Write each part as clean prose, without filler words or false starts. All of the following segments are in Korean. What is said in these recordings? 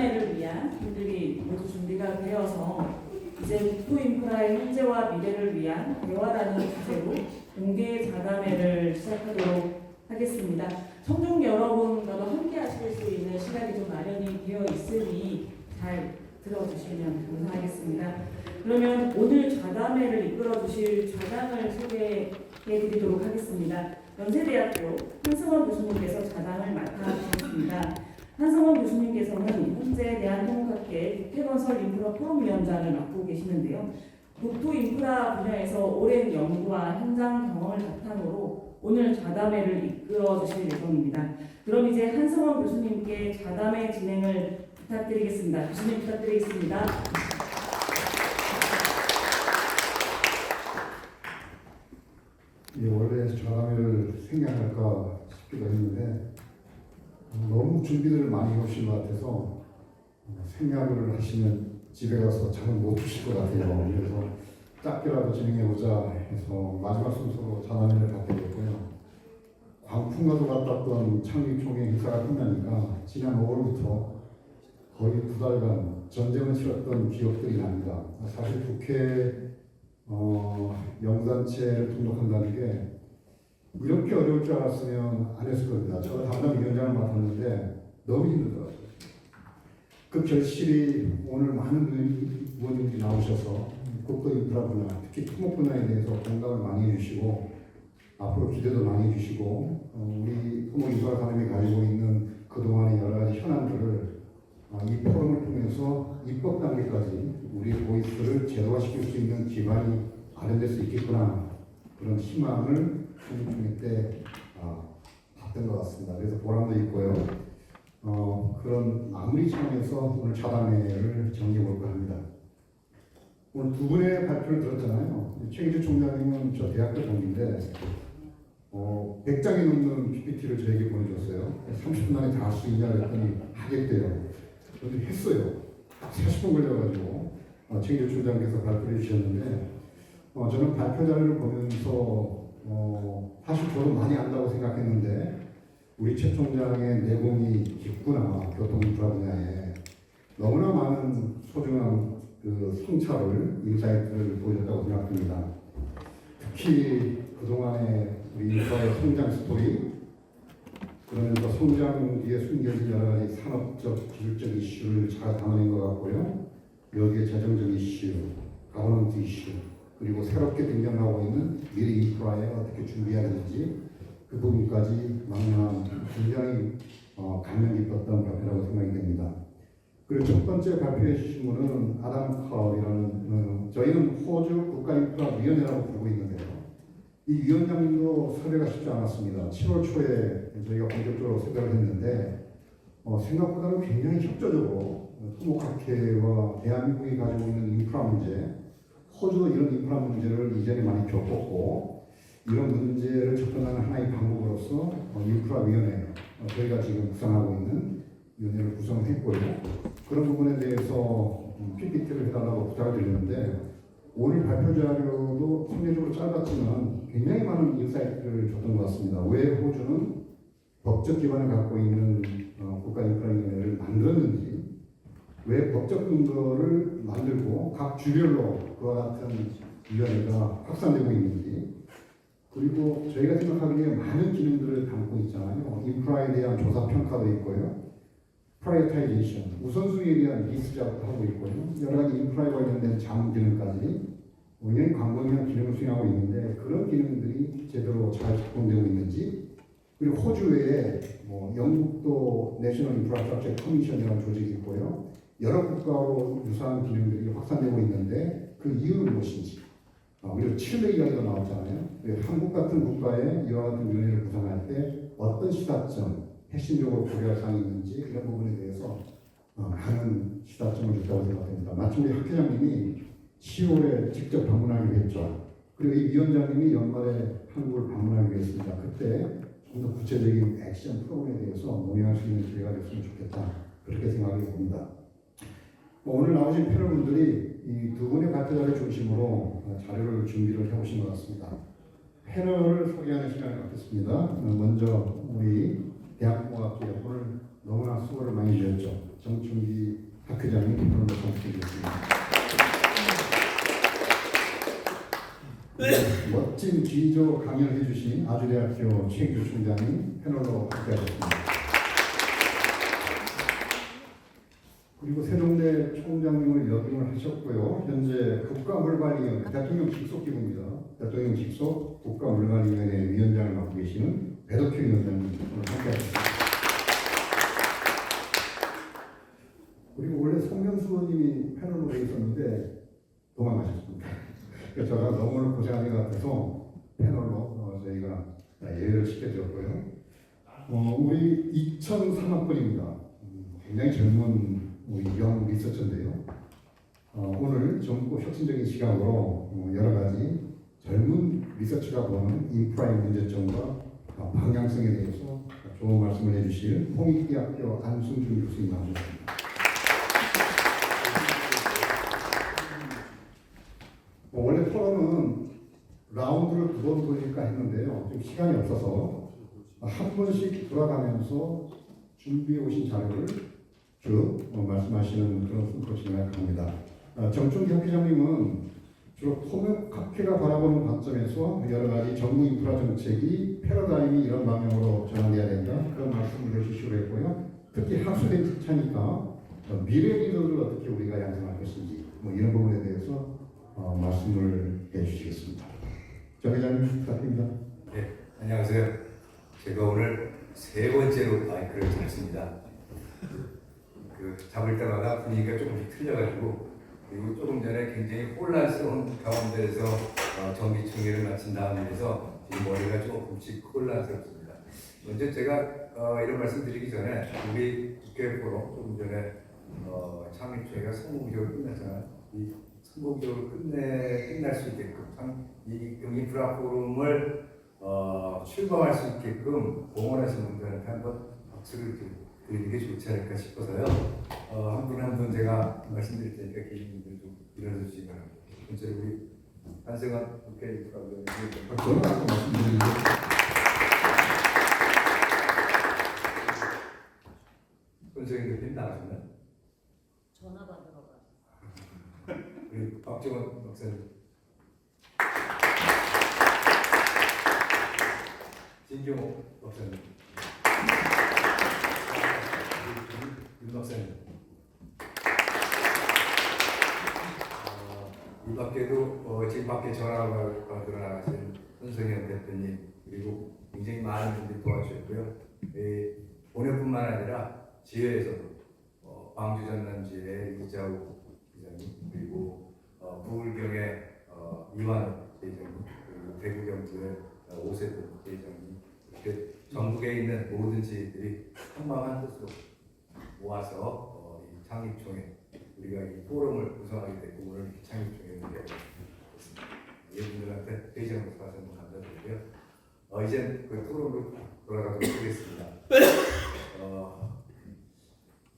자담회를 위한 팀들이 모두 준비가 되어서 이제 국토인프라의 현재와 미래를 위한 대화라는 주제로 공개 자담회를 시작하도록 하겠습니다. 청중 여러분과도 함께 하실 수 있는 시간이 좀 마련이 되어 있으니 잘 들어주시면 감사하겠습니다. 그러면 오늘 자담회를 이끌어 주실 자당을 소개해 드리도록 하겠습니다. 연세대학교 한승원 교수님께서 자당을 맡아주셨습니다. 한승원 교수님께서는 현재 대한통합학회 국회건설 인프라 포럼위원장을 맡고 계시는데요. 국토 인프라 분야에서 오랜 연구와 현장 경험을 바탕으로 오늘 자담회를 이끌어 주실 예정입니다. 그럼 이제 한승원 교수님께 자담회 진행을 부탁드리겠습니다. 교수님 부탁드리겠습니다. 예, 원래 자담회를 생략할까 싶기도 했는데 너무 준비들을 많이 해오신 것 같아서 생략을 하시면 집에 가서 잠을 못 주실 것 같아요. 그래서 짧게라도 진행해보자 해서 마지막 순서로 자담회를 갖게 됐고요. 광풍과도 같았던 창립총회 행사가 끝나니까 지난 5월부터 거의 9달간 전쟁을 치렀던 기억들이 납니다. 사실 국회 영단체를 등록한다는 게 이렇게 어려울 줄 알았으면 안 했을 겁니다. 제가 담당 위원장을 맡았는데 너무 힘들더라고요. 그 결실이 오늘 많은 의원님들이 나오셔서 국토 인프라 분야, 특히 토목 분야에 대해서 공감을 많이 해주시고 앞으로 기대도 많이 해주시고 우리 토목 인프라 산업이 가지고 있는 그동안의 여러 가지 현안들을 이 포럼을 통해서 입법 단계까지 우리의 보이스를 제도화시킬 수 있는 기반이 마련될 수 있겠구나, 그런 희망을 총회 때 봤던 것 같습니다. 그래서 보람도 있고요. 그런 마무리 차원에서 오늘 자담회를 정리해 볼까 합니다. 오늘 두 분의 발표를 들었잖아요. 최기주 총장님은 저 대학교 동기인데 100장이 넘는 PPT를 저에게 보내줬어요. 30분 안에 다 할 수 있냐 그랬더니 하겠대요. 그런데 했어요. 딱 40분 걸려가지고 최기주 총장께서 발표를 해주셨는데 저는 발표 자료를 보면서 사실 저도 많이 안다고 생각했는데 우리 최 총장의 내공이 깊구나, 교통인프라 분야에 너무나 많은 소중한 그 성찰을, 인사이트를 보여줬다고 생각합니다. 특히 그동안의 우리 인프라의 성장 스토리, 그러면서 성장 뒤에 숨겨진 여러 가지 산업적, 기술적 이슈를 잘 담아낸 것 같고요. 여기에 재정적 이슈, 가버넌스 이슈, 그리고 새롭게 등장하고 있는 미래 인프라에 어떻게 준비해야 되는지 그 부분까지 망라한 굉장히 감명 깊었던 발표라고 생각이 됩니다. 그리고 첫 번째 발표해 주신 분은 아담 카울이라는 저희는 호주 국가인프라위원회라고 부르고 있는데요. 이 위원장님도 섭외가 쉽지 않았습니다. 7월 초에 저희가 본격적으로 섭외를 했는데 생각보다는 굉장히 협조적으로 토목학회와 대한민국이 가지고 있는 인프라 문제, 호주도 이런 인프라 문제를 이전에 많이 겪었고 이런 문제를 접근하는 하나의 방법으로서 인프라위원회, 저희가 지금 구성하고 있는 위원회를 구성했고요. 그런 부분에 대해서 PPT를 해달라고 부탁을 드렸는데 오늘 발표 자료도 상대적으로 짧았지만 굉장히 많은 인사이트를 줬던 것 같습니다. 왜 호주는 법적 기반을 갖고 있는 국가인프라위원회를 만들었는지, 왜 법적 근거를 만들고 각 주별로 그와 같은 위원회가 확산되고 있는지, 그리고 저희가 생각하기에 많은 기능들을 담고 있잖아요. 인프라에 대한 조사 평가도 있고요. 프라이어타이제이션, 우선순위에 대한 리스트 작업도 하고 있고요. 여러 가지 인프라에 관련된 자문 기능까지 굉장히 광범위한 기능을 수행하고 있는데 그런 기능들이 제대로 잘 작동되고 있는지, 그리고 호주 외에 영국도 내셔널 인프라스트럭처 커미션이라는 조직이 있고요. 여러 국가로 유사한 기능들이 확산되고 있는데 그 이유는 무엇인지, 그리고 칠레 이야기도 나왔잖아요. 한국 같은 국가에 이와 같은 위원회를 구성할 때 어떤 시사점, 핵심적으로 고려할 사항이 있는지 이런 부분에 대해서 많은 시사점을 줬다고 생각합니다. 마침 우리 학 회장님이 10월에 직접 방문하기로 했죠. 그리고 이 위원장님이 연말에 한국을 방문하기로 했습니다. 그때 좀 더 구체적인 액션 프로그램에 대해서 논의할 수 있는 기회가 됐으면 좋겠다, 그렇게 생각이 듭니다. 오늘 나오신 패널분들이 이 두 분의 발표자를 중심으로 자료를 준비를 해오신 것 같습니다. 패널을 소개하는 시간을 갖겠습니다. 먼저 우리 대한공학회 오늘 너무나 수고를 많이 주셨죠. 정춘기 학회장님 패널로 참석해주셨습니다. 멋진 기조 강연해 주신 아주대학교 최규 총장님 패널로 함께하셨습니다. 그리고 세종대 총장님을 역임을 하셨고요. 현재 국가물관위원회 대통령 직속 기구입니다. 대통령 직속 국가물관위원회 위원장을 맡고 계시는 배덕희 위원장님 오늘 함께하셨습니다. 그리고 원래 송명수 의원님이 패널로 돼 있었는데 도망가셨습니다. 그래서 제가 너무 고생하는 것 같아서 패널로 저희가 예외를 시켜드렸고요. 우리 2003학번입니다. 굉장히 젊은 우리 영 리서처인데요. 오늘 젊고 혁신적인 시각으로 여러 가지 젊은 리서처가 보는 인프라의 문제점과 방향성에 대해서 좋은 말씀을 해주실 홍익대학교 안승준 교수님 나오셨습니다. 원래 토론은 라운드를 2번 돌릴까 했는데요. 좀 시간이 없어서 한 번씩 돌아가면서 준비해 오신 자료를 쭉 말씀하시는 그런 순서로 진행합니다. 정춘기 학회장님은 주로 통역학회가 바라보는 관점에서 여러 가지 정부 인프라 정책이 패러다임이 이런 방향으로 전환돼야 된다. 그런 말씀을 해주시기로 했고요. 특히 학술에 차니까 미래 리더를 어떻게 우리가 양성할 것인지 이런 부분에 대해서 말씀을 해주시겠습니다. 정 회장님 부탁드립니다. 네, 안녕하세요. 제가 오늘 3번째로 마이크를 잡습니다. 잡을 때마다 분위기가 조금씩 틀려가지고, 그리고 조금 전에 굉장히 혼란스러운 가운데에서 정기총회를 마친 다음에서 지금 머리가 조금씩 혼란스럽습니다. 먼저 제가 이런 말씀 드리기 전에 우리 국회 포럼 조금 전에 창립총회가 성공적으로 끝났잖아요. 이 성공적으로 끝날 수 있게끔 이 인프라 포럼을 출범할 수 있게끔 공헌하신 분들한테 한번 박수를 드리는 게 좋지 않을까 싶어서요. 한 분 한 분 제가 말씀드릴 테니까 계신 분들 좀 일어나 주시기 바랍니다. 먼저 우리 한승환 국회 인프라 위원님. 저는 아까 말씀드린 손석영 대표님 나가셨나요? 전화 받으러 가. 우리 박정원 박사님. 진경호 박사님. 윤 박사님. 이 밖에도 지금 밖에 전화가 받으러 나가신 손석영 대표님, 그리고 굉장히 많은 분들이 도와주셨고요. 본회뿐만 아니라 지회에서도 광주 전남지회 이자우 기자님, 그리고 부울경의 이완 대장님, 그리고 대구경주의 오세돈 대장님, 이렇게 전국에 있는 모든 지회들이 한마음 한뜻으로 모아서 이 창립총회, 우리가 이 포럼을 구성하게 됐고 오늘 창립총회를 열었습니다. 이분들한테 대장으로서 다시 한번 감사드리고요. 이제 그 토론으로 돌아가도록 하겠습니다.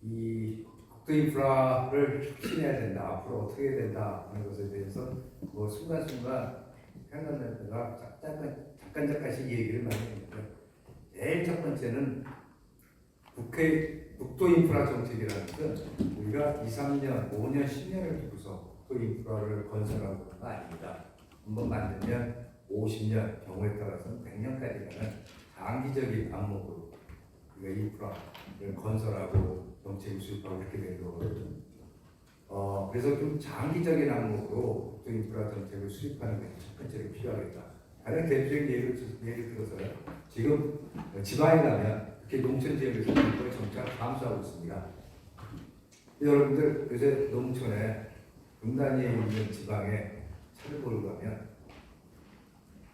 이 국토인프라를 혁신해야 된다, 앞으로 어떻게 해야 된다 하는 것에 대해서 순간순간 생각날 때가 잠깐씩 얘기를 많이 했는데, 제일 첫 번째는 국토인프라 정책이라는 것은 우리가 2, 3년, 5년, 10년을 두고서 국토인프라를 건설하고가 아닙니다. 한번 만들면 50년, 경우에 따라서는 100년까지 가는 장기적인 안목으로 우리가 인프라를 건설하고 정책을 수립하고 이렇게 되는 거거든요. 그래서 좀 장기적인 안목으로 국토인프라 정책을 수립하는 것이 첫 번째로 필요하겠다. 가장 대표적인 예를 들어서요. 지금 지방에 가면 특히 농촌 지역에서 인구가 점차 감소하고 있습니다. 여러분들 요새 농촌에 분단위에 있는 지방에 차를 몰고 가면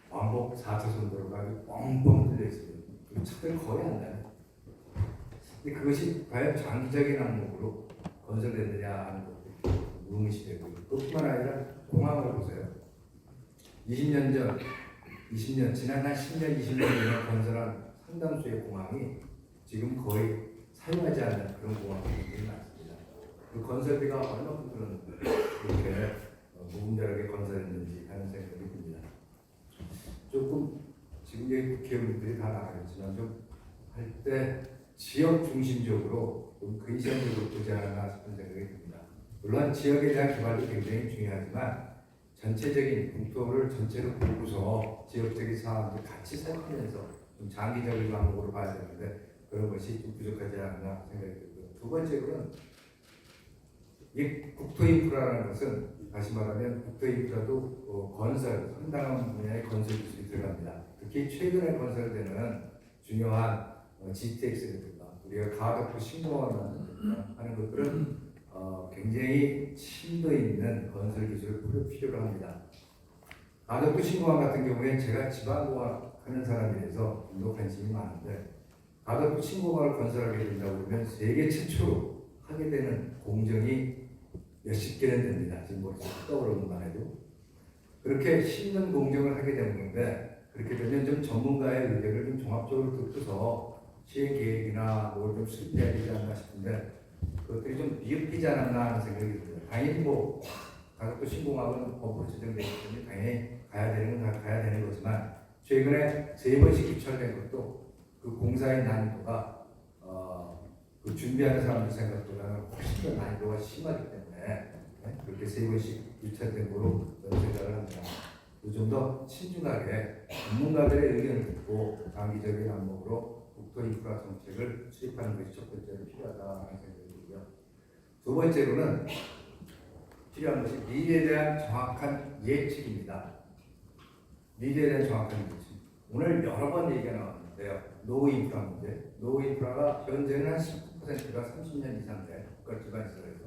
왕복 4차선 도로가 뻥뻥 뚫려 있습니다. 차들 거의 안 나요. 근데 그것이 과연 장기적인 항목으로 건설됐느냐 하는 것도 의문이 되고, 그뿐만 아니라 공항을 보세요. 20년 전, 지난 한 10년, 20년 전에 건설한 상당수의 공항이 지금 거의 사용하지 않는 그런 공항들이 많습니다. 그 건설비가 얼마큼 들었는데 그렇게 무분별하게 건설했는지 하는 생각이 듭니다. 조금 지금 국회의원들이 다 나가겠지만 좀 할 때 지역 중심적으로 좀 근시안적으로 보지 않았나 싶은 생각이 듭니다. 물론 지역에 대한 개발도 굉장히 중요하지만 전체적인 국토를 전체로 보고서 지역적인 사안을 같이 살피면서 좀 장기적인 방법으로 봐야 되는데 그런 것이 좀 부족하지 않나 생각이 들고요. 두 번째로는 이 국토 인프라라는 것은 다시 말하면 국토 인프라도 건설, 상당한 분야의 건설 기술이 들어갑니다. 특히 최근에 건설되는 중요한 GTX라든가 우리가 가덕도 신공항이라든가 하는 것들은 굉장히 심도 있는 건설 기술을 필요로 합니다. 가덕도 신공항 같은 경우에 제가 지방공학 하는 사람이라서 좀 관심이 많은데 가덕도 신공항을 건설하게 된다고 그러면 세계 최초로 하게 되는 공정이 몇십 개는 됩니다. 지금 머릿속에 떠오르는 것만 해도. 그렇게 심는 공정을 하게 되는 건데 그렇게 되면 좀 전문가의 의견을 좀 종합적으로 듣고서 시행 계획이나 뭘 좀 수립해야 되지 않나 싶은데 그것들이 좀 미흡하지 않았나 하는 생각이 듭니다. 당연히 뭐 가덕도 신공항은 법으로 지정되기 때문에 당연히 가야 되는 건 가야 되는 거지만 최근에 3번씩 유찰된 것도 그 공사의 난이도가 그 준비하는 사람들 생각보다는 훨씬 더 난이도가 심하기 때문에 그렇게 3번씩 유찰된 거로 생각을 합니다. 좀 더 신중하게 전문가들의 의견을 듣고 장기적인 안목으로 국토 인프라 정책을 수립하는 것이 첫 번째로 필요하다는 생각이 들고요. 두 번째로는 필요한 것이 미래에 대한 정확한 예측입니다. 미래에 대한 정확한 예측. 오늘 여러 번 얘기가 나왔는데요. 노후 인프라 문제. 노후 인프라가 현재는 한 19%가 30년 이상 된 국가기반시설에서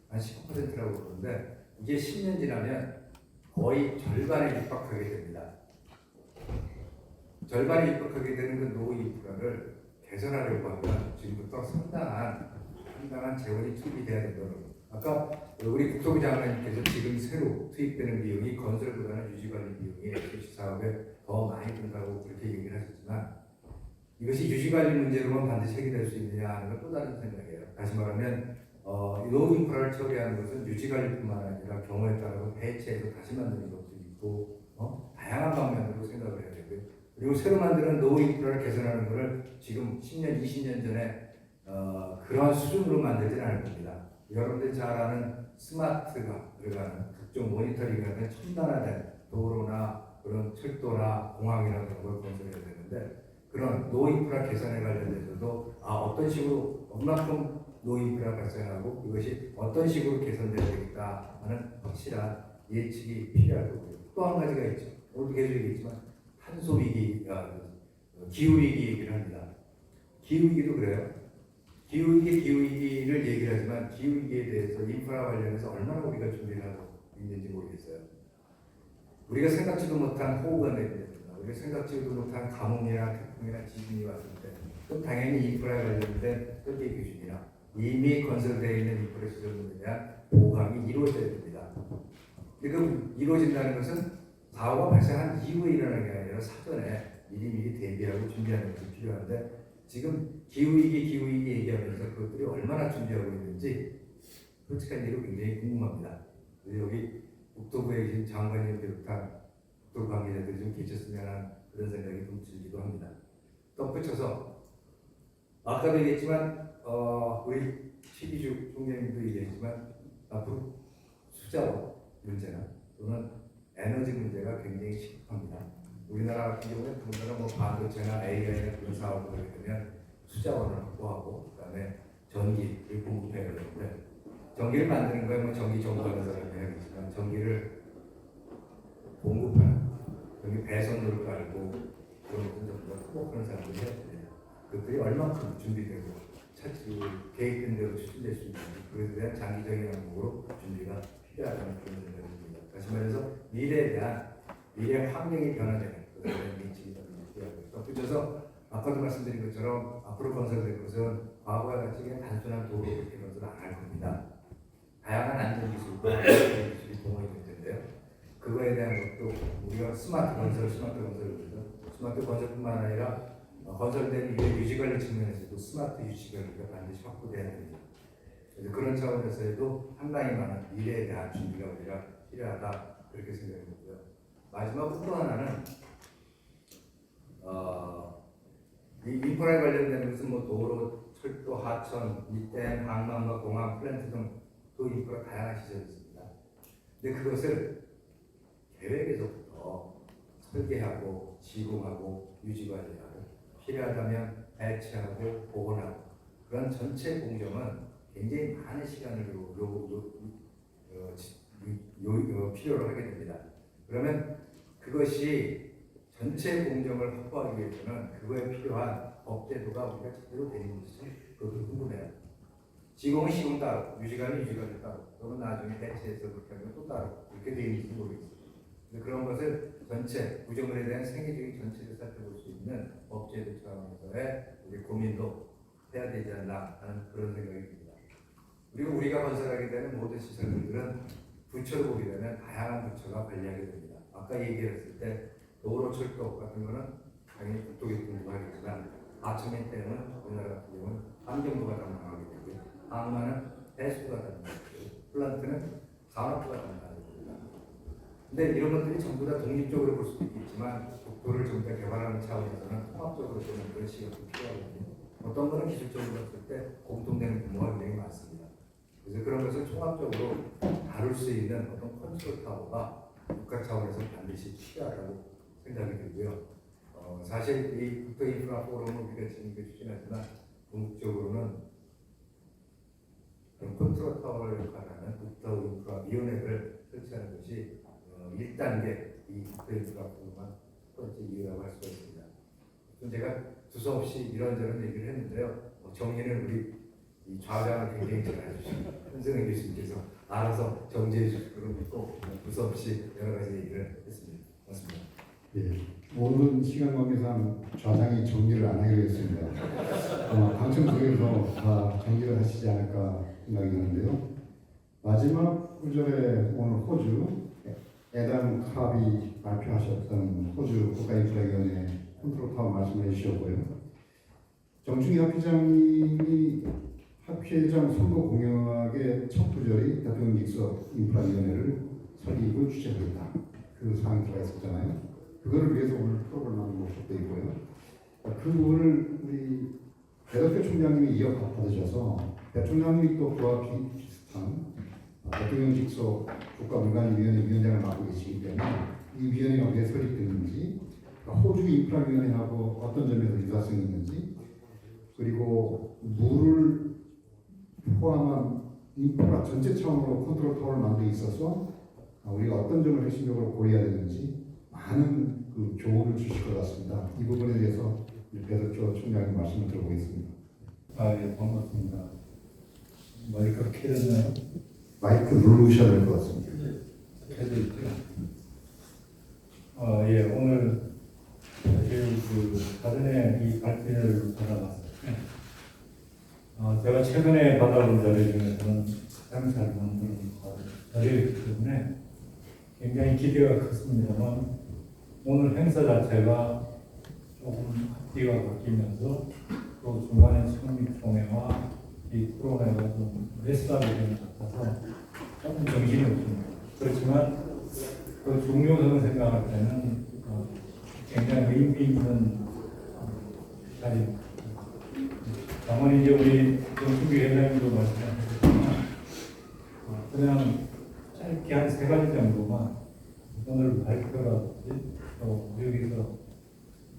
한 19%라고 그러는데 이게 10년 지나면 거의 절반에 육박하게 됩니다. 절반에 육박하게 되는 그 노후 인프라를 개선하려고 하면 지금부터 상당한 재원이 투입이 돼야 된다는 아까 우리 국토부 장관님께서 지금 새로 투입되는 비용이 건설보다는 유지관리 비용이 SH 사업에 더 많이 든다고 그렇게 얘기를 하셨지만 이것이 유지관리 문제로만 반드시 해결될 수 있느냐 하는 건 또 다른 생각이에요. 다시 말하면 노후 인프라를 처리하는 것은 유지관리뿐만 아니라 경우에 따라서 해체해서 다시 만드는 것도 있고 다양한 방면으로 생각을 해야 되고요. 그리고 새로 만드는 노후 인프라를 개선하는 것을 지금 10년, 20년 전에 그런 수준으로 만들지는 않을 겁니다. 여러분들 잘 아는 스마트가 들어가는 각종 모니터링하는 첨단화된 도로나 그런 철도나 공항이나 그런 걸 건설해야 되는데 그런 노후 인프라 개선에 관련해서도 어떤 식으로 얼마큼 노후 인프라 발생하고 이것이 어떤 식으로 개선돼야 되겠다 하는 확실한 예측이 필요하고요. 또 한 가지가 있죠. 오늘도 계속 얘기했지만 탄소 위기, 기후 위기 얘기를 합니다. 기후 위기도 그래요. 기후위기를 얘기를 하지만 기후위기에 대해서 인프라 관련해서 얼마나 우리가 준비를 하고 있는지 모르겠어요. 우리가 생각지도 못한 호우가 내린다든가 우리가 생각지도 못한 가뭄이나 태풍이나 지진이 왔을 때 그럼 당연히 인프라에 관련된 설계 기준이나 이미 건설되어 있는 인프라 시설물에 대한 보강이 이루어져야 됩니다. 지금 이루어진다는 것은 사고가 발생한 이후에 일어나는 게 아니라 사전에 미리 대비하고 준비하는 것이 필요한데 지금 기후위기 얘기하면서 그것들이 얼마나 준비하고 있는지 솔직한 얘기로 굉장히 궁금합니다. 여기 국토부에 계신 장관님 비롯한 국토부 관계자들이 좀 계셨으면 하는 그런 생각이 좀 들기도 합니다. 덧붙여서 아까도 얘기했지만 우리 최기주 총장님도 얘기했지만 앞으로 수자원 문제나 또는 에너지 문제가 굉장히 심각합니다. 우리나라 같은 경우는 더군다나 반도체나 AI나 그런 사업을 하게 되면 수자원을 확보하고 그다음에 전기를 공급해야 되는데 전기를 만드는 거에 전기 정보하는 사람이 해야겠지만 전기를 공급하는 전기 배선로를 깔고 그런 것은 전부 다 협업하는 사람들이 해야 됩니다. 그것들이 얼마큼 준비되고 차질 계획된 대로 추진될 수 있는지 그것에 대한 장기적인 항목으로 준비가 필요하다는 그런 생각이 듭니다. 다시 말해서 미래 환경이 변화되는 그런 인식이 필요하고요. 덧붙여서 아까도 말씀드린 것처럼 앞으로 건설될 것은 과거와 같이 그냥 단순한 도로 이렇게 건설 안 할 겁니다. 다양한 안전기술과 기술이 동원이 될 텐데요. 그거에 대한 것도 우리가 스마트 건설뿐만 아니라 건설된 이후에 유지관리 측면에서도 스마트 유지관리가 반드시 확보돼야 됩니다. 그래서 그런 차원에서도 상당히 많은 미래에 대한 준비가 우리가 필요하다 그렇게 생각이 들고요. 마지막으로 또 하나는 이 인프라에 관련된 것은 도로, 철도, 하천, 밑댐, 항만과 공항, 플랜트 등 도인프라 다양한 시설이 있습니다. 근데 그것을 계획에서부터 설계하고 지공하고 유지관리하고 필요하다면 배치하고 복원하고 그런 전체 공정은 굉장히 많은 시간을 필요로 하게 됩니다. 그러면 그것이 전체 공정을 확보하기 위해서는 그거에 필요한 법제도가 우리가 제대로 되는지 그것도 궁금해요. 지공은 시공 따로, 유지관은 유지관이 따로, 또는 나중에 배치해서 그렇게 하면 또 따로 이렇게 되어 있는지 모르겠습니다. 그런 것을 전체 구조물에 대한 생애적인 전체를 살펴볼 수 있는 법제도 차원에서의 우리 고민도 해야 되지 않나 하는 그런 생각이 듭니다. 그리고 우리가 건설하게 되는 모든 시설들은 부처로 보게 되면 다양한 부처가 관리하게 됩니다. 아까 얘기했을 때 도로, 철도 같은 거는 당연히 국토교통부가 하겠지만 하천민 때는 우리나라 같은 경우는 환경부가 담당하게 되고요. 항만은 해수부가 담당하게 되고 플란트는 산업부가 담당하게 됩니다. 근데 이런 것들이 전부 다 독립적으로 볼 수도 있겠지만 국토를 좀 더 개발하는 차원에서는 통합적으로 보는 그런 시각도 필요하거든요. 어떤 거는 기술적으로 봤을 때 공통되는 부모가 굉장히 많습니다. 그래서 그런 것을 총합적으로 다룰 수 있는 어떤 컨트롤 타워가 국가 차원에서 반드시 필요하다고 생각이 들고요. 사실 이 국토인프라 포럼을 우리가 지금 추진하지만 궁극적으로는 컨트롤 타워를 역할하는 국토인프라위원회를 설치하는 것이 1단계 이 국토인프라 포럼만 첫 번째 이유라고 할 수가 있습니다. 제가 두서없이 이런저런 얘기를 했는데요. 정리는 우리 이 좌장을 굉장히 잘 해주신 현승현 교수님께서 알아서 정리해 주실 거로 믿고 두서없이 여러 가지 얘기를 했습니다. 고맙습니다. 예, 오늘은 시간 관계상 좌장이 정리를 안 하기로 했습니다. 방청석에서 다 정리를 하시지 않을까 생각이 드는데요. 마지막 구절에 오늘 호주 에담 카비 발표하셨던 호주 국가인프라위원회 컨트롤 타워 말씀해 주셨고요. 정충희 학회장님이 학회장 선거 공약의 첫 구절이 대통령 직속 인프라위원회를 설립을 주재하겠다. 그 사항이 들어가 있었잖아요. 그거를 위해서 오늘 프로그램을 모셨고 있고요. 그 부분을 우리 배덕표 총장님이 이어받으셔서 대통령님이 또 그와 비슷한 대통령 직속 국가민간위원회 위원장을 맡고 계시기 때문에 이 위원회가 왜 설립됐는지, 호주 인프라위원회하고 어떤 점에서 유사성이 있는지, 그리고 물을 포함한 인프라 전체 차원으로 컨트롤 타워를 만들어 있어서 우리가 어떤 점을 핵심적으로 고려해야 되는지 많은 그 교훈을 주실 것 같습니다. 이 부분에 대해서 배덕표 총장님 말씀을 들어보겠습니다. 예, 반갑습니다. 마이크가 켜졌나요? 마이크 누르셔야 될 것 같습니다. 켜져 있죠. 예, 오늘 사실 그 사전에 이 발표를 받아봤어요. 제가 최근에 받아본 자료 중에서는 가장 잘 만든 자료이기 때문에 굉장히 기대가 컸습니다만 오늘 행사 자체가 조금 앞뒤가 바뀌면서 또 중간에 청립총회와 이 코로나가 좀 레스하게 되는 것 같아서 조금 정신이 없습니다. 그렇지만 그 중요성을 생각할 때는 굉장히 의미 있는 자리입니다. 다만 이제 우리 정충기 회장님도 말씀하셨지만 그냥 짧게 한 3가지 정도만 오늘 발표라든지 또 여기서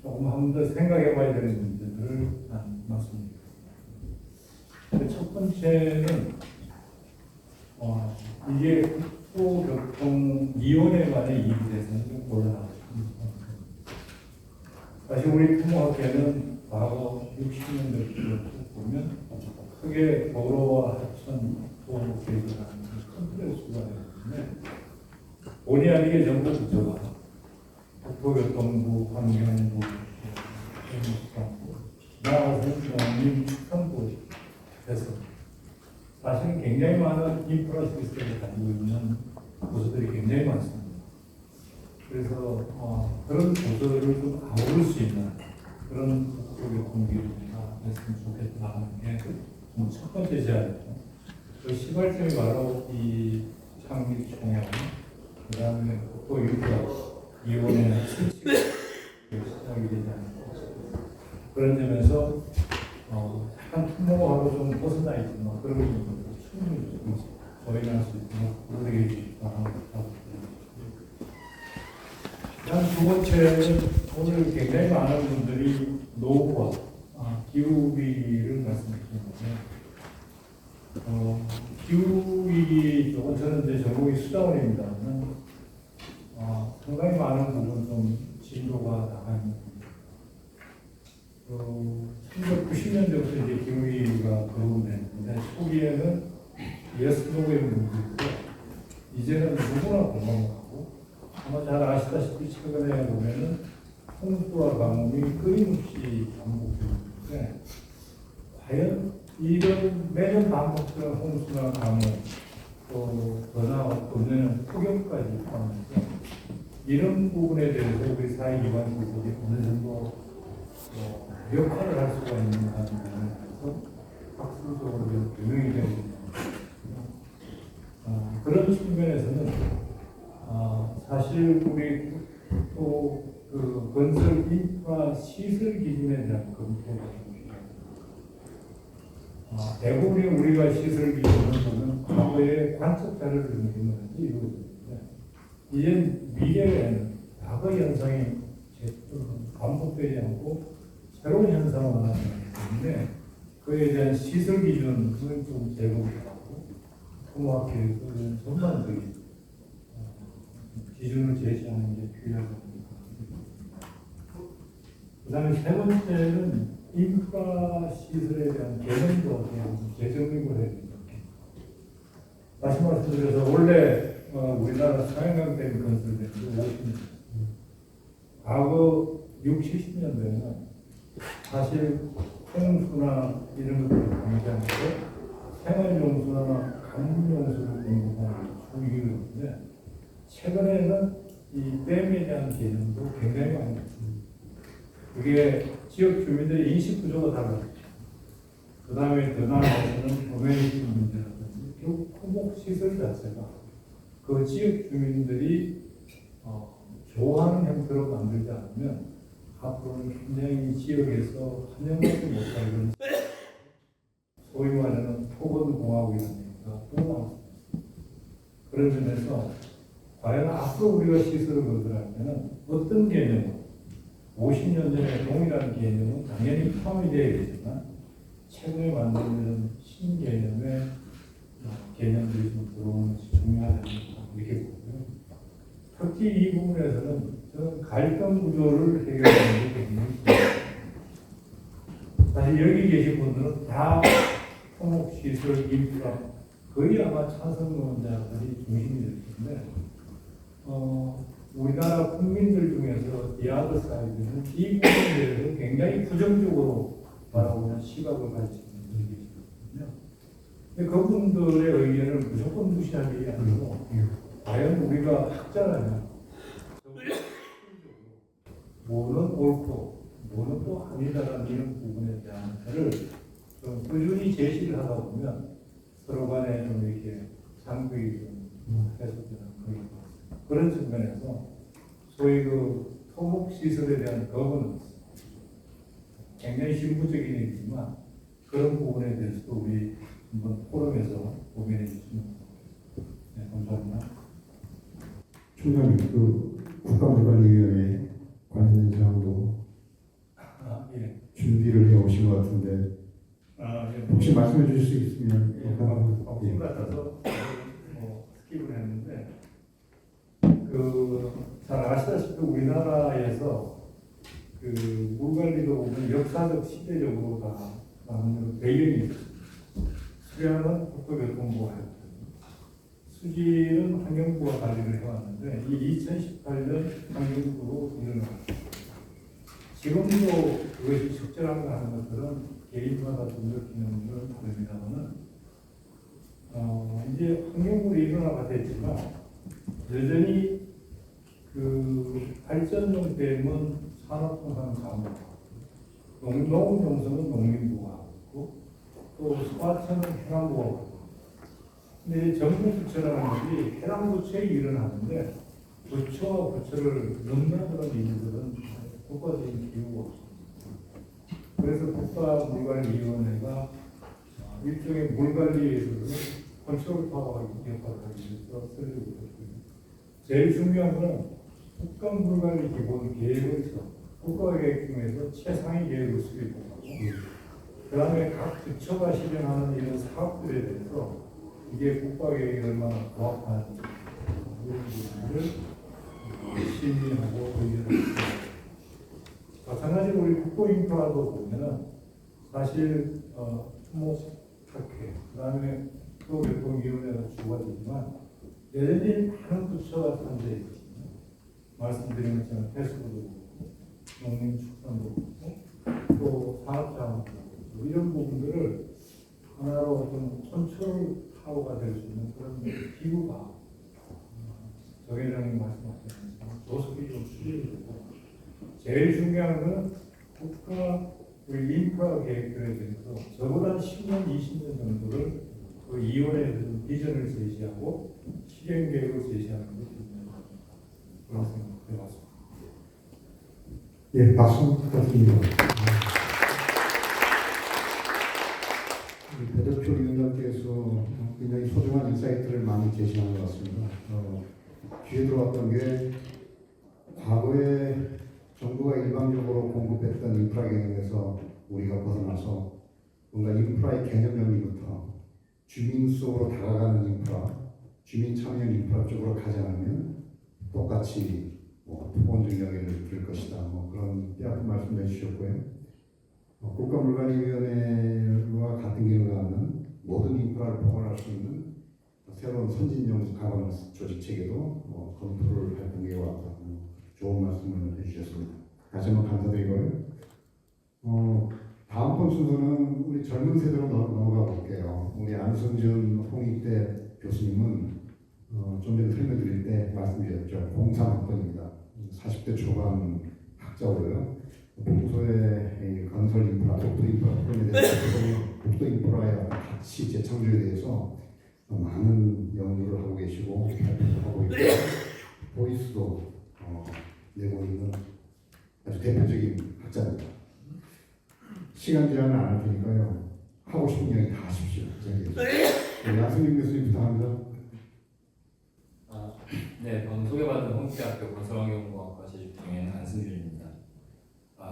조금 한 번 더 생각해 봐야 되는 문제들을 말씀드립니다. 첫 번째는 이게 국토교통위원회 간의 이익에 대해서는 좀 곤란합니다. 사실 우리 토목학회는 과거 60년대부터 보면 크게 도로와 하천, 도로 계획을 하는 큰 플레이스가 되기 때문에 본의 아니게 정부 부처가 국토교통부, 환경부, 나아가서는 민축산부에서 사실은 굉장히 많은 인프라 시스템을 가지고 있는 부서들이 굉장히 많습니다. 그래서 그런 부서를 좀 아우를 수 있는 그런 국토교통위원회가 됐으면 좋겠다 하는 게 첫 번째 제안이죠. 그 시발점이 바로 이 창립총회와 그 다음에 국토인프라위원회 설치가 시작이 되지 않을까. 그런 점에서 약간 투명한 있지만 그런 부분도 충분히 좀 저희가 할수 있도록 노력해 주시기 바랍니다. 두 번째는 오늘 굉장히 많은 분들이 노후와 기후위기를 말씀하셨는데 기후위기 쪽은 저는 이제 전공이 수자원입니다만 상당히 많은 부분 좀 진도가 나가 있는 부분. 1990년대부터 이제 기후위기가 거론됐는데 초기에는 예스노의 문제도 있고 이제는 누구나 공감하고 아마 잘 아시다시피 최근에 보면은 홍수와 가뭄이 끊임없이 반복되는데 과연 이런 매년 반복되는 홍수나 가뭄 또 변화 또는 폭염까지 포함해서 이런 부분에 대해서 우리 사회기관들이 어느 정도 역할을 할 수가 있는가 하는 부분에 대해서 학술적으로 규명이 되고 있는 그런 측면에서는 사실 우리 또 그 건설 인프라 시설 기준에 대한 검토가 대부분의 우리가 시설 기준을 보면 과거의 관측 자료를 넘기는 이루어졌는데 이제 미래에는 과거 현상이 반복되지 않고 새로운 현상을 나타나기 때문에 그에 대한 시설 기준은 좀 제공을 하고 통합해서 전반적인 기준을 제시하는 게 필요하다. 그 다음에 세 번째는 인프라 시설에 대한 개념도 재정립을 해야 됩니다. 다시 말씀드려서 원래 우리나라 상해강댐 건설된 지 50년. 과거 60, 70년대에는 사실 홍수나 이런 것들을 방지하는데 생활용수나 가물용수를 공급하는 주기였는데 최근에는 이 댐에 대한 개념도 굉장히 많이 있습니다. 그게 지역 주민들의 인식 구조가 달라졌죠. 그 다음에 더 나아가서는 커뮤니티 문제라든지 결국 토목 시설 자체가 그 지역 주민들이 좋아하는 형태로 만들지 않으면 앞으로는 굉장히 지역에서 환영하지 못할 소위 말하는 토건공화국이라는 얘기가 또 나왔습니다. 그런 점에서 과연 앞으로 우리가 시설을 건설할 때는 어떤 개념으로 50년 전에 동일한 개념은 당연히 포함이 되어야 되지만 최근에 만드는 신개념의 개념들이 좀 들어오는 것이 중요하다는 이렇게 보고요. 특히 이 부분에서는 저는 갈등 구조를 해결하는 게 굉장히 중요합니다. 사실 여기 계신 분들은 다 토목시설, 인프라 거의 아마 찬성론자들이 중심이 될 텐데 우리나라 국민들 중에서 디아드 사이드는 이 부분에 대해서 굉장히 부정적으로 바라보는 시각을 가지고 있는 분들이 계시거든요. 근데 그분들의 의견을 무조건 무시할 일이 아니고 과연 우리가 학자라면 뭐는 옳고 뭐는 또 아니다라는 이런 부분에 대한 것을 좀 꾸준히 제시를 하다 보면 서로 간에 좀 이렇게 장벽이 좀 해소되는 그런 측면에서 소위 그 토목 시설에 대한 거부는 굉장히 신부적인 얘기지만 그런 부분에 대해서도 우리 한번 포럼에서 고민해 주시면 좋겠습니다. 네, 감사합니다. 총장님, 그 국가물관위원회 관련 사항도 예. 준비를 해 오신 것 같은데 예. 혹시 말씀해 주실 수 있으면 바쁜 것 같아서 스킵을 했는데 잘 아시다시피 우리나라에서 그 물관리도 보면 역사적 시대적으로 다 나누는 배경이 있어요. 수량은 국토교통부가 했고 수지는 환경부가 관리를 해왔는데 이 2018년 환경부로 일어났습니다. 지금도 그것이 적절한가 하는 것들은 개인마다 좀 느끼는 건 다릅니다만은 이제 환경부로 일어나가 됐지만 여전히 그 발전용 댐은 산업통상자원부가 하고 농업용수는 농림부가 하고 또 소화천은 해양부가 하고 근데 정부 부처라는 것이 해양부처에 일어나는데 부처와 부처를 넘나드는 일들은 국가적인 기구가 없습니다. 그래서 국가물관위원회가 일종의 물 관리에 있어서는 컨트롤 타워가 역할을 하기 위해서 설립을 했거든요. 제일 중요한 건 국가 물관리 기본 계획에서 국가계획 중에서 최상위 계획을 수립하고 그 다음에 각 부처가 실행하는 이런 사업들에 대해서 이게 국가계획에 얼마나 부합하는지 이런 부분을 심의하고 의견을 합니다. 마찬가지로 우리 국토인프라도 보면은 사실 토목학회 그 다음에 또교통위원회가 주가 되지만 여전히 많은 부처가 산재해 있거든요. 말씀드린 것처럼 해수부도 그렇고 농림축산도 그렇고 또 산업자원도 그렇고 이런 부분들을 하나로 어떤 컨트롤 타워가 될 수 있는 그런 기구가 정 회장님 말씀하신 것처럼 조속히 좀 수립되고 제일 중요한 것은 국가 우리 인프라 계획들에 대해서 적어도 10년, 20년 정도를 그 이원에 비전을 제시하고 실행 계획을 제시하는 것이 그런 생각을 해봤습니다. 예, 박수 부탁드립니다. 우리 배덕표 위원장께서 굉장히 소중한 인사이트를 많이 제시한 것 같습니다. 귀에 들어왔던 게 과거에 정부가 일방적으로 공급했던 인프라 개념에서 우리가 벗어나서 뭔가 인프라의 개념 정리부터 주민 속으로 다가가는 인프라, 주민 참여 인프라 쪽으로 가지 않으면 똑같이 토건 중력을 들 것이다. 그런 뼈아픈 말씀을 해주셨고요. 국가물관리위원회와 같은 기능을 갖는 모든 인프라를 포괄할 수 있는 새로운 선진형 가버넌스 조직 체계도 검토를 할 단계에 왔다. 좋은 말씀을 해주셨습니다. 다시 한번 감사드리고요. 다음번 순서는 우리 젊은 세대로 넘어가 볼게요. 우리 안승준 홍익대 교수님은 좀 전에 설명드릴 때 말씀드렸죠. 03학번입니다. 40대 초반 학자고요. 평소에 건설 인프라, 독도 인프라 프로그램에 대해서 독도 인프라의 가치 재창조에 대해서 많은 연구를 하고 계시고 발표도 하고 있고 보이스도 내고 있는 아주 대표적인 학자입니다. 시간 제한을 안 할 테니까요. 하고 싶은 이야기 다 하십시오. 양승민 교수님 부탁합니다. 네, 방금 소개받은 홍익대학교 건설환경공학과 재직중인 안승준입니다.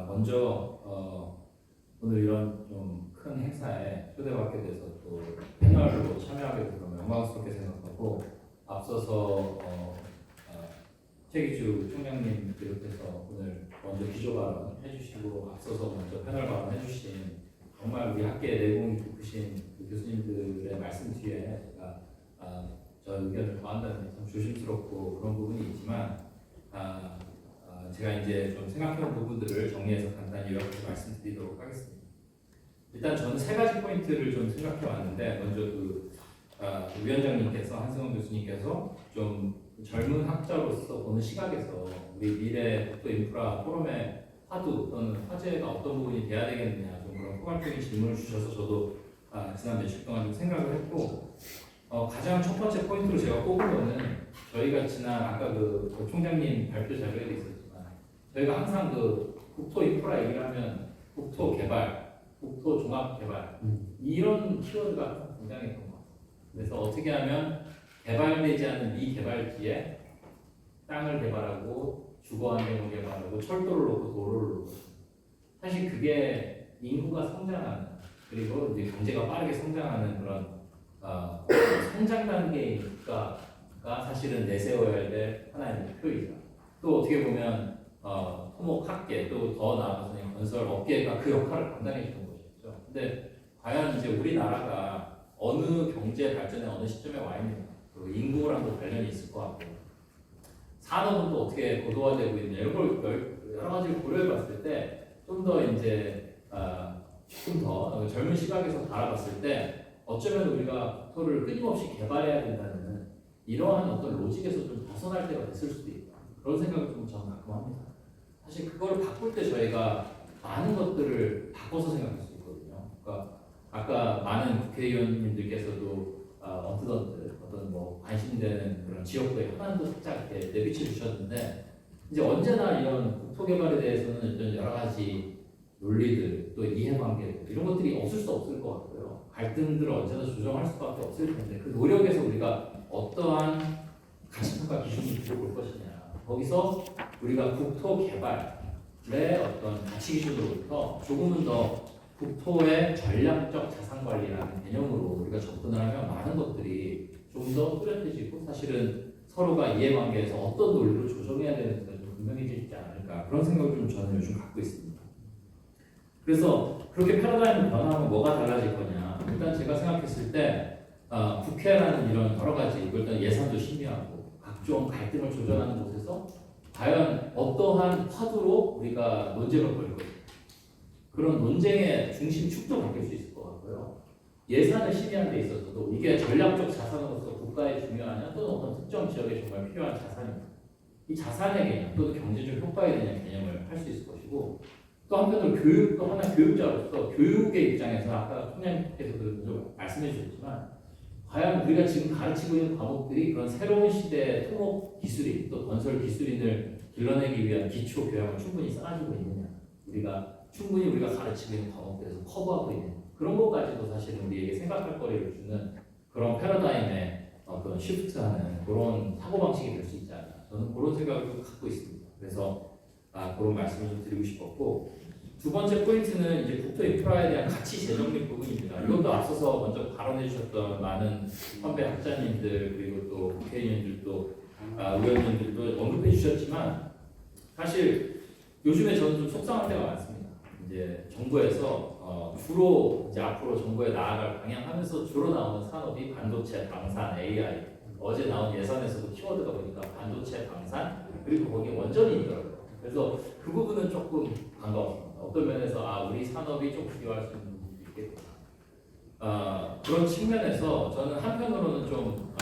먼저 오늘 이런 좀 큰 행사에 초대받게 돼서 또 패널로 참여하게 돼서 영광스럽게 생각하고 앞서서 최기주 총장님 비롯해서 오늘 먼저 기조 발언 해주시고 앞서서 먼저 패널 발언 해주신 정말 우리 학계에 내공이 깊으신 교수님들의 말씀 뒤에 제가 저 의견을 더한다는 참 조심스럽고 그런 부분이 있지만 제가 이제 좀 생각해온 부분들을 정리해서 간단히 요약해서 말씀드리도록 하겠습니다. 일단 저는 세 가지 포인트를 좀 생각해 왔는데 먼저 위원장님께서 한승원 교수님께서 좀 젊은 학자로서 보는 시각에서 우리 미래 국토 인프라 포럼의 화두 또는 화제가 어떤 부분이 돼야 되겠느냐 좀 그런 포괄적인 질문을 주셔서 저도 지난 며칠 동안 좀 생각을 했고 가장 첫 번째 포인트로 제가 꼽은 거는 저희가 지난 아까 그 총장님 발표 자료에도 있었지만 저희가 항상 그 국토 인프라 얘기를 하면 국토 개발, 국토 종합 개발 이런 키워드가 굉장히 큰 것 같아요. 그래서 어떻게 하면 개발되지 않은 미개발지에 땅을 개발하고 주거 환경을 개발하고 철도를 놓고 도로를 놓고 사실 그게 인구가 성장하는 그리고 이제 경제가 빠르게 성장하는 그런 성장 단계의 국가가 사실은 내세워야 될 하나의 목표이자 또 어떻게 보면 토목학계 또 더 나아가서 건설 업계가 그 역할을 감당해 주는 것이죠. 근데 과연 이제 우리나라가 어느 경제 발전의 어느 시점에 와 있는가 그리고 인구랑도 관련이 있을 것 같고 산업은 또 어떻게 고도화되고 있느냐 이런 걸 여러 가지를 고려해 봤을 때 좀 더 이제 좀 더 젊은 시각에서 바라봤을 때 어쩌면 우리가 국토를 끊임없이 개발해야 된다는 이러한 어떤 로직에서 좀 벗어날 때가 됐을 수도 있다. 그런 생각을 좀 저는 가끔 합니다. 사실 그걸 바꿀 때 저희가 많은 것들을 바꿔서 생각할 수 있거든요. 그러니까 아까 많은 국회의원님들께서도 어떤 뭐 관심되는 그런 지역구의 현안도 살짝 이렇게 내비쳐 주셨는데 이제 언제나 이런 국토 개발에 대해서는 어떤 여러 가지 논리들, 또 이해관계 이런 것들이 없을 수 없을 것 같고요. 갈등들을 언제나 조정할 수밖에 없을 텐데 그 노력에서 우리가 어떠한 가치평가 기준을 두고 볼 것이냐. 거기서 우리가 국토 개발의 어떤 가치 기준으로부터 조금은 더 국토의 전략적 자산 관리라는 개념으로 우리가 접근을 하면 많은 것들이 좀 더 뚜렷해지고 사실은 서로가 이해관계에서 어떤 논리로 조정해야 되는지가 좀 분명해지지 않을까 그런 생각을 좀 저는 요즘 갖고 있습니다. 그래서 그렇게 패러다임을 변화하면 뭐가 달라질 거냐. 일단 제가 생각했을 때 국회라는 이런 여러 가지 일단 예산도 심의하고 각종 갈등을 조정하는 곳에서 과연 어떠한 화두로 우리가 논쟁을 벌일 것인가. 그런 논쟁의 중심축도 바뀔 수 있을 것 같고요. 예산을 심의하는 데 있어서도 이게 전략적 자산으로서 국가에 중요하냐 또는 어떤 특정 지역에 정말 필요한 자산입니다. 이 자산의 개념 또는 경제적 효과에 대한 개념을 할 수 있을 것이고 또 한편으로 교육도 하나 교육자로서 교육의 입장에서 아까 총장님께서도 말씀해 주셨지만 과연 우리가 지금 가르치고 있는 과목들이 그런 새로운 시대의 토목 기술인 또 건설 기술인을 길러내기 위한 기초 교양을 충분히 쌓아주고 있느냐 충분히 우리가 가르치고 있는 과목들에서 커버하고 있는 그런 것까지도 사실은 우리에게 생각할 거리를 주는 그런 패러다임의 어떤 시프트하는 그런 사고방식이 될 수 있지 않나 저는 그런 생각을 좀 갖고 있습니다. 그래서 그런 말씀을 좀 드리고 싶었고 두 번째 포인트는 이제 국토 인프라에 대한 가치 재정립 부분입니다. 이것도 앞서서 먼저 발언해 주셨던 많은 선배 학자님들 그리고 또 국회의원들도 의원님들도 언급해 주셨지만 사실 요즘에 저는 좀 속상한 때가 많습니다. 이제 정부에서 주로 이제 앞으로 정부에 나아갈 방향하면서 주로 나오는 산업이 반도체, 방산, AI 어제 나온 예산에서도 키워드가 보니까 반도체, 방산 그리고 거기에 원전이 있더라고요. 그래서 그 부분은 조금 반가웠습니다. 어떤 면에서 우리 산업이 좀 부여할 수 있는 부분도 있겠구나. 그런 측면에서 저는 한편으로는 좀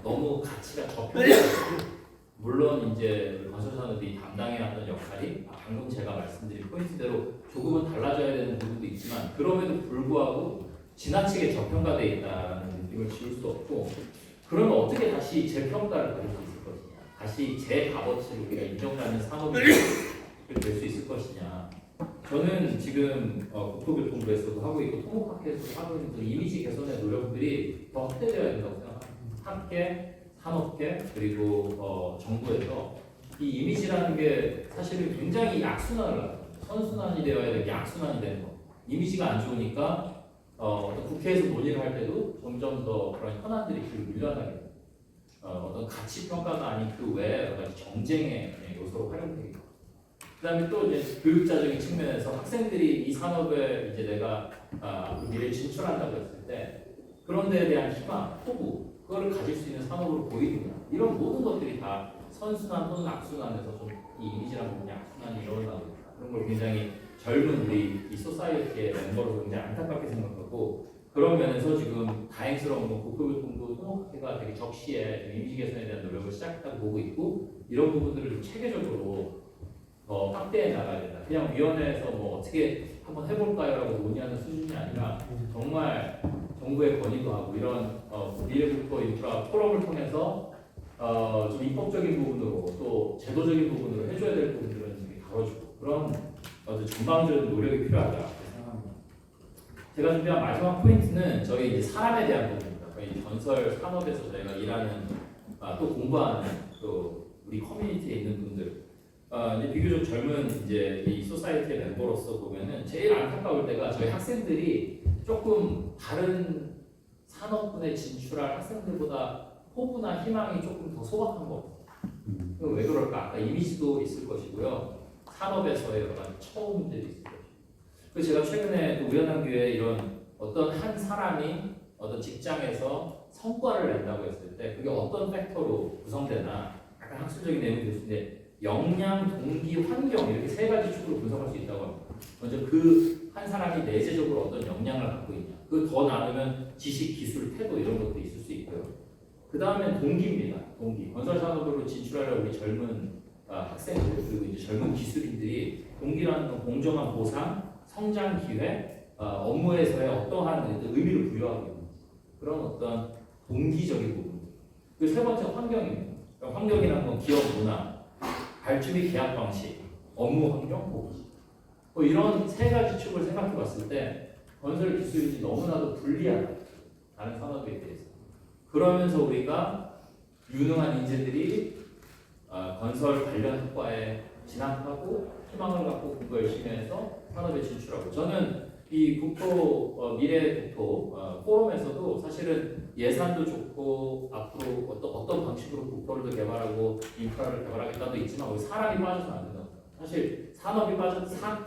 너무 가치가 저평가되고 물론 이제 건설 산업이 담당해야 하는 역할이 방금 제가 말씀드린 포인트대로 조금은 달라져야 되는 부분도 있지만 그럼에도 불구하고 지나치게 저평가되어 있다는 느낌을 지울 수 없고 그러면 어떻게 다시 재평가를 받을 수 있을 것이냐 다시 재값어치를 우리가 인정하는 산업이 될 수 있을 것이냐 저는 지금 국토교통부에서도 하고 있고 토목학회에서도 하고 있는 그 이미지 개선의 노력들이 더 확대되어야 된다고 생각합니다. 학계, 산업계 그리고 정부에서 이 이미지라는 게 사실은 굉장히 약순환을 하거든요. 선순환이 되어야 될 게 약순환이 되는 거. 이미지가 안 좋으니까 어떤 국회에서 논의를 할 때도 점점 더 그런 현안들이 뒤로 밀려나게 돼요. 어떤 가치 평가가 아닌 그 외에 여러 가지 정쟁의 요소로 활용되게 돼요. 그다음에 또 이제 교육자적인 측면에서 학생들이 이 산업에 이제 내가 미래를 진출한다고 했을 때 그런 데에 대한 희망, 포부 그거를 가질 수 있는 산업으로 보이느냐 이런 모든 것들이 다 선순환 또는 악순환에서 좀 이 이미지라는 부분이 악순환이 일어나고 있다. 그런 걸 굉장히 젊은 우리 이 소사이어티의 멤버로 굉장히 안타깝게 생각하고 그런 면에서 지금 다행스러운 건 국토교통부 토목학회가 되게 적시에 이미지 개선에 대한 노력을 시작했다고 보고 있고 이런 부분들을 좀 체계적으로 더 확대해 나가야 된다. 그냥 위원회에서 뭐 어떻게 한번 해볼까요라고 논의하는 수준이 아니라 정말 정부의 건의도 하고 이런 미래국토 인프라 포럼을 통해서 좀 입법적인 부분으로 또 제도적인 부분으로 해줘야 될 부분들은 좀 다뤄주고 그런 전방적인 노력이 필요하다 생각합니다. 제가 준비한 마지막 포인트는 저희 이제 사람에 대한 부분입니다. 저희 건설 산업에서 저희가 일하는 또 공부하는 또 우리 커뮤니티에 있는 분들. 이제 비교적 젊은 이제 이 소사이어티의 멤버로서 보면은 제일 안타까울 때가 저희 학생들이 조금 다른 산업군에 진출할 학생들보다 포부나 희망이 조금 더 소박한 것 같아요. 왜 그럴까? 아까 이미지도 있을 것이고요. 산업에서의 여러 가지 처음들이 있을 것이고. 그래서 제가 최근에 또 우연한교회 이런 어떤 한 사람이 어떤 직장에서 성과를 낸다고 했을 때 그게 어떤 팩터로 구성되나 약간 학술적인 내용이 될 수 있는데 역량, 동기, 환경 이렇게 세 가지 축으로 분석할 수 있다고 합니다. 먼저 그 한 사람이 내재적으로 어떤 역량을 갖고 있냐. 그 더 나누면 지식, 기술, 태도 이런 것도 있을 수 있고요. 그 다음엔 동기입니다. 동기. 건설 산업으로 진출하려는 우리 젊은 학생들 그리고 이제 젊은 기술인들이 동기라는 건 공정한 보상, 성장 기회, 업무에서의 어떠한 의미를 부여하고 있는 그런 어떤 동기적인 부분. 그 세 번째 환경입니다. 그러니까 환경이라는 건 기업 문화, 발주 및 계약 방식, 업무 환경, 보기. 뭐 이런 세 가지 축을 생각해 봤을 때 건설 기술이 너무나도 불리하다. 다른 산업에 대해서. 그러면서 우리가 유능한 인재들이 건설 관련 학과에 진학하고 희망을 갖고 공부 열심히 해서 산업에 진출하고 저는 이 미래 국토 포럼에서도 사실은 예산도 좋고 앞으로 어떤 방식으로 국토를 더 개발하고 인프라를 개발하겠다도 있지만 우리 사람이 빠져서 안 된다고. 사실 산업이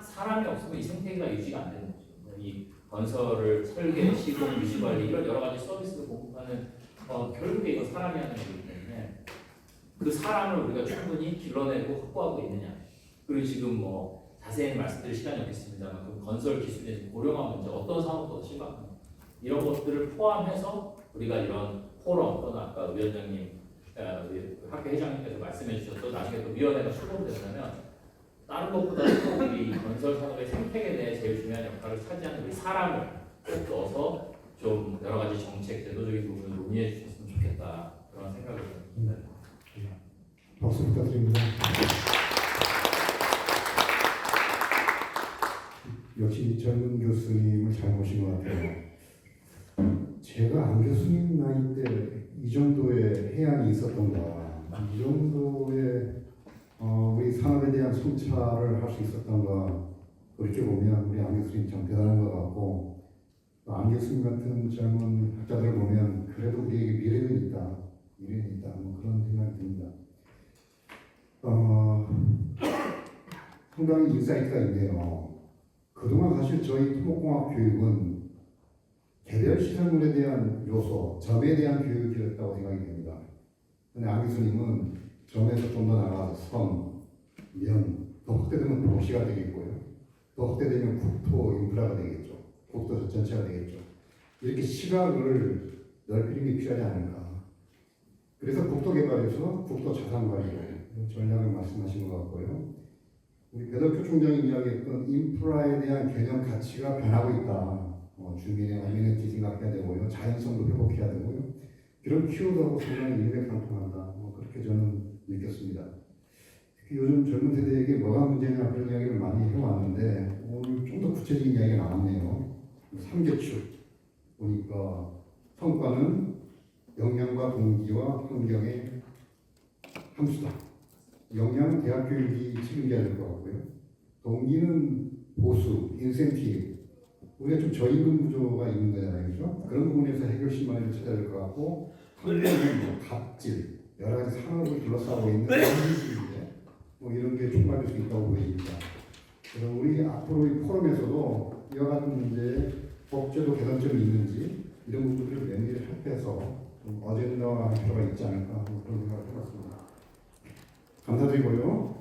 사람이 없으면 이 생태계가 유지가 안 되는 거죠. 이 건설을 설계, 시공, 유지 관리 이런 여러 가지 서비스를 공급하는 결국에 이거 사람이 하는 거기 때문에 그 사람을 우리가 충분히 길러내고 확보하고 있느냐. 그리고 지금 뭐 자세히 말씀드릴 시간이 없겠습니다만 그 건설 기술의 고령화 문제 어떤 산업보다 심각한가 이런 것들을 포함해서 우리가 이런 포럼 또는 아까 위원장님 우리 학교 회장님께서 말씀해 주셨던 나중에 또 위원회가 출범된다면 다른 것보다도 우리 건설 산업의 생태계 내에 제일 중요한 역할을 차지하는 우리 사람을 꼭 넣어서 좀 여러 가지 정책 제도적인 부분을 논의해 주셨으면 좋겠다 그런 생각을 합니다. 박수 부탁드립니다. 역시 이 젊은 교수님을 잘 모신 것 같아요. 제가 안 교수님 나이 때 이 정도의 해안이 있었던가, 이 정도의 우리 산업에 대한 성찰을 할 수 있었던가, 그렇게 보면 우리 안 교수님 참 대단한 것 같고, 안 교수님 같은 젊은 학자들을 보면 그래도 우리에게 미래는 있다, 뭐 그런 생각이 듭니다. 상당히 인사이트가 있네요. 그동안 사실 저희 토목공학 교육은 개별 시설물에 대한 요소, 점에 대한 교육이었다고 생각이 됩니다. 근데 안 교수님은 점에서 좀 더 나가서 선, 면, 또 확대되면 도시가 되겠고요. 또 확대되면 국토 인프라가 되겠죠. 국토 전체가 되겠죠. 이렇게 시각을 넓히는 게 필요하지 않을까. 그래서 국토 개발에서 국토 자산 관리 전략을 말씀하신 것 같고요. 우리 배덕표 총장이 이야기했던 인프라에 대한 개념 가치가 변하고 있다. 주민의 어미니티 생각해야 되고요. 자연성도 회복해야 되고요. 이런 키워드하고 상당히 일맥상통한다. 그렇게 저는 느꼈습니다. 특히 요즘 젊은 세대에게 뭐가 문제냐 그런 이야기를 많이 해왔는데 오늘 좀 더 구체적인 이야기가 나왔네요. 3개축 보니까 성과는 역량과 동기와 환경의 함수다. 역량은 대학 교육이 책임져야 될 것 같고요. 동기는 보수, 인센티브. 우리가 좀 저임금 구조가 있는 거잖아요, 그렇죠? 그런 부분에서 해결심만을 찾아야 될 것 같고, 환경은 갑질, 여러 가지 산업을 둘러싸고 있는 현실인데, 이런 게 총괄될 수 있다고 보입니다. 그래서 우리 앞으로 이 포럼에서도 이와 같은 문제에 법제도 개선점이 있는지 이런 부분들을 면밀히 살펴서 좀 어젠다화할 필요가 있지 않을까 그런 생각을 해봤습니다. 감사드리고요.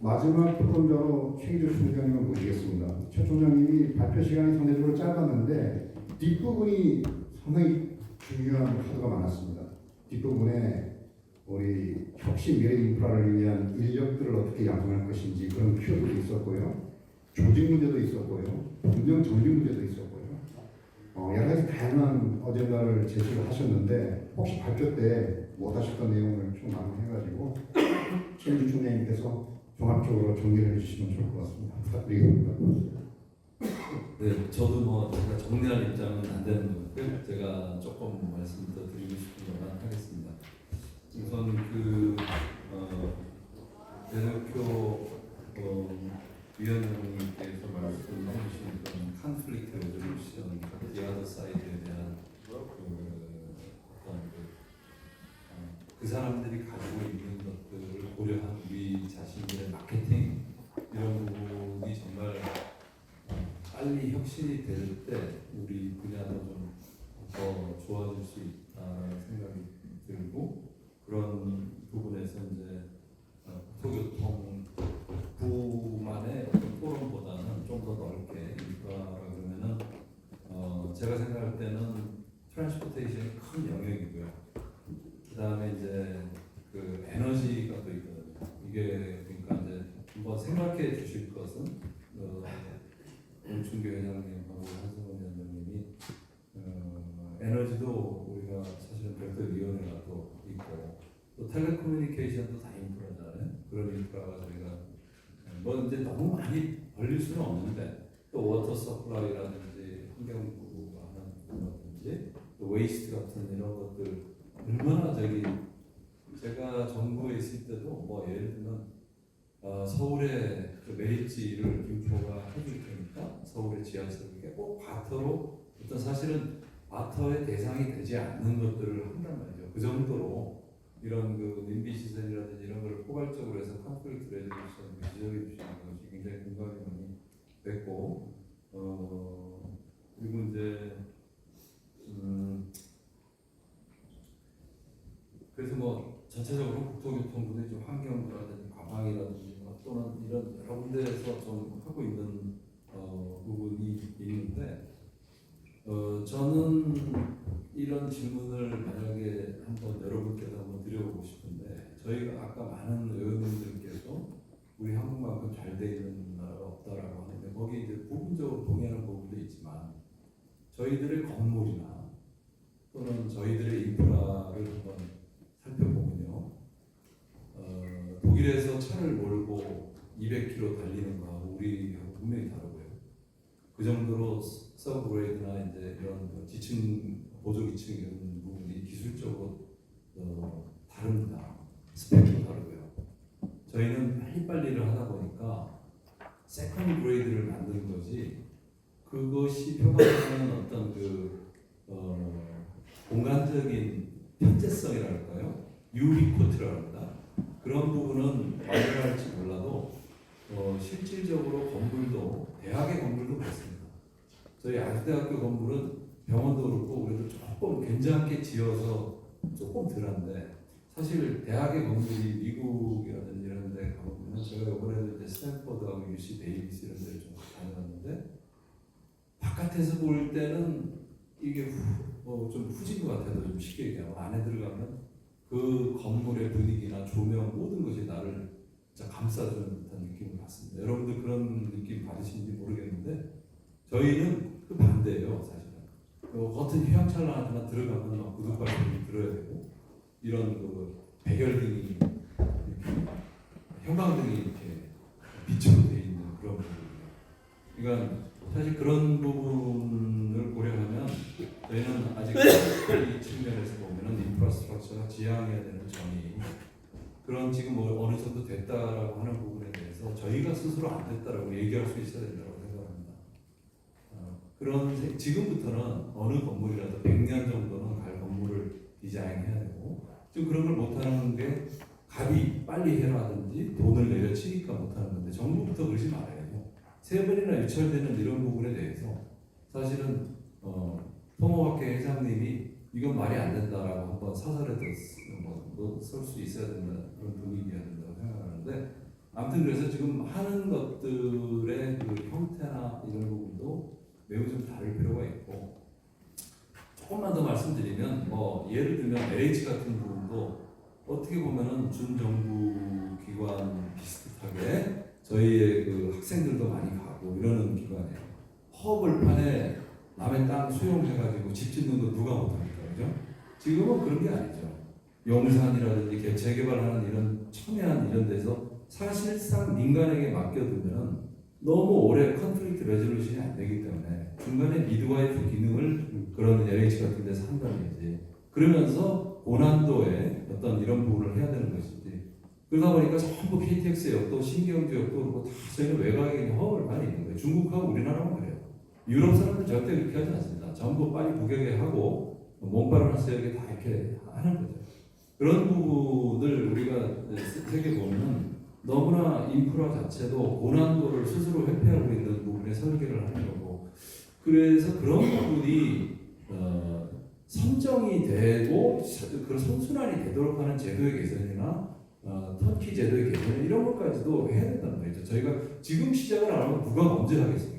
마지막 토론자로 최기조 총장님을 모시겠습니다. 최 총장님이 발표 시간이 상대적으로 짧았는데 뒷부분이 상당히 중요한 카드가 많았습니다. 뒷부분에 우리 혁신 미래 인프라를 위한 인력들을 어떻게 양성할 것인지 그런 키워드도 있었고요. 조직 문제도 있었고요. 운영 정비 문제도 있었고요. 여러 가지 다양한 어젠다를 제시를 하셨는데 혹시 발표 때 못 하셨던 내용을 좀 마무리해가지고 최기주 총장님께서 종합적으로 정리를 해주시면 좋을 것 같습니다. 부탁드리겠습니다. 네, 저도 제가 정리할 입장은 안 되는 거고요. 제가 조금 말씀 더 드리고 싶은 것만 하겠습니다. 우선 배덕표 위원장님께서 말씀해 주신 그런 컨플릭트 레졸루션, 디아더 사이드에 대한 그 사람들이 가지고 있는 것들을 고려한 우리 자신들의 마케팅 이런 부분이 정말 빨리 혁신이 될 때 우리 분야도 좀 더 좋아질 수 있다는 생각이 들고 그런 부분에서 이제 국토교통부만의 포럼보다는 좀 더 넓게 인프라라 그러면은 제가 생각할 때는 트랜스포테이션이 큰 영역이고요. 그 다음에 이제 그 에너지가 또 있거든요. 이게 그러니까 이제 한번 생각해 주실 것은 홍춘교 회장님하고 한승원 위원장님이 에너지도 우리가 사실은 별도 위원회가 또 있고 또 텔레커뮤니케이션도 다 인프라잖아요. 그런 인프라가 저희가 뭐 이제 너무 많이 벌릴 수는 없는데 또 워터 서플라이라든지 환경부가 하는 거라든지 또 웨이스트 같은 이런 것들 얼마나 제가 정부에 있을 때도 뭐 예를 들면 서울의 그 메리지를 김포가 해줄 테니까 서울의 지하철에 꼭 바터로 어떤 사실은 바터의 대상이 되지 않는 것들을 한단 말이죠. 그 정도로 이런 그 님비 시설이라든지 이런 걸 포괄적으로 해서 컨프릭트 레졸루션 지적해 주시는 것이 굉장히 공감이 많이 됐고 그리고 이제 그래서 뭐 전체적으로 국토교통부의 좀 환경이라든지 관광이라든지 또는 이런 여러 군데에서 좀 하고 있는 부분이 있는데 저는 이런 질문을 만약에 한번 여러분께서 한번 드려보고 싶은데 저희가 아까 많은 의원님들께서 우리 한국만큼 잘 돼 있는 나라가 없다라고 하는데 거기 이제 부분적으로 동의하는 부분도 있지만 저희들의 건물이나 또는 저희들의 인프라를 한번 살펴보면요 독일에서 차를 몰고 200km 달리는 거하고 우리하고 분명히 다르고요. 그 정도로 서브그레이드나 이제 이런 지층 보조기층 이런 부분이 기술적으로 다릅니다. 스펙도 다르고요. 저희는 빨리빨리를 하다 보니까 세컨드 그레이드를 만드는 거지 그것이 표방하는 어떤 공간적인 현재성이랄까요? 유비코트라고 합니다. 그런 부분은 완전할지 몰라도 실질적으로 건물도 대학의 건물도 그렇습니다. 저희 아주대학교 건물은 병원도 그렇고 그래도 조금 괜찮게 지어서 조금 덜한데 사실 대학의 건물이 미국이라든지 이런 데 가보면 제가 이번에도 이제 스탠퍼드하고 UC 데이비스 이런 데를 좀 다녀봤는데 바깥에서 볼 때는 이게 좀 후진 것 같아도 좀 쉽게 얘기하면 안에 들어가면 그 건물의 분위기나 조명 모든 것이 나를 진짜 감싸주는 듯한 느낌을 받습니다. 여러분들 그런 느낌 받으시는지 모르겠는데 저희는 그 반대예요. 사실은 겉은 휘황찬란하지만 들어가면 막 구두발소리 들어야 되고 이런 그 백열등이 이렇게 형광등이 이렇게 빛으로 되어 있는 그런 부분이에요. 그러니까 사실 그런 부분을 고려하면 저희는 아직 이 측면에서 보면은 인프라스트럭처가 지향해야 되는 점이 그런 지금 어느 정도 됐다라고 하는 부분에 대해서 저희가 스스로 안 됐다라고 얘기할 수 있어야 된다고 생각합니다. 그런 지금부터는 어느 건물이라도 100년 정도는 갈 건물을 디자인해야 되고 지금 그런 걸 못하는 게 갑이 빨리 해라든지 돈을 내려치니까 못하는 건데 정부부터 그러지 말아요. 세 번이나 유찰되는 이런 부분에 대해서 사실은 토모학회 회장님이 이건 말이 안 된다라고 한번 사설에도 쓸 수 있어야 된다 그런 분위기여야 된다고 생각하는데 아무튼 그래서 지금 하는 것들의 그 형태나 이런 부분도 매우 좀 다를 필요가 있고 조금만 더 말씀드리면 예를 들면 LH 같은 부분도 어떻게 보면은 준정부 기관 비슷하게 저희의 그 학생들도 많이 가고 이러는 기관이에요. 허벌판에 남의 땅 수용해가지고 집 짓는 거 누가 못합니까? 그죠? 지금은 그런 게 아니죠. 용산이라든지 재개발하는 이런 첨예한 이런 데서 사실상 민간에게 맡겨두면 너무 오래 컨플릭트 레졸루션이 안 되기 때문에 중간에 미드와이프 기능을 그런 LH 같은 데서 한다든지 그러면서 고난도의 어떤 이런 부분을 해야 되는 것이지 그러다 보니까 전부 KTX역 또 신경지역도 그렇고 다 저희는 외곽에 허업을 많이 있는 거예요. 중국하고 우리나라만 그래요. 유럽 사람들 절대 그렇게 하지 않습니다. 전부 빨리 구경해 하고 몸바르나스 역에 다 이렇게 하는 거죠. 그런 부분을 우리가 세계 보면은 너무나 인프라 자체도 고난도를 스스로 회피하고 있는 부분에 설계를 하는 거고 그래서 그런 부분이 선정이 되고 그런 선순환이 되도록 하는 제도의 개선이나 터키 제도의 개선 이런 것까지도 해야 된다는 거죠. 저희가 지금 시작을 안 하면 누가 먼저 하겠습니까?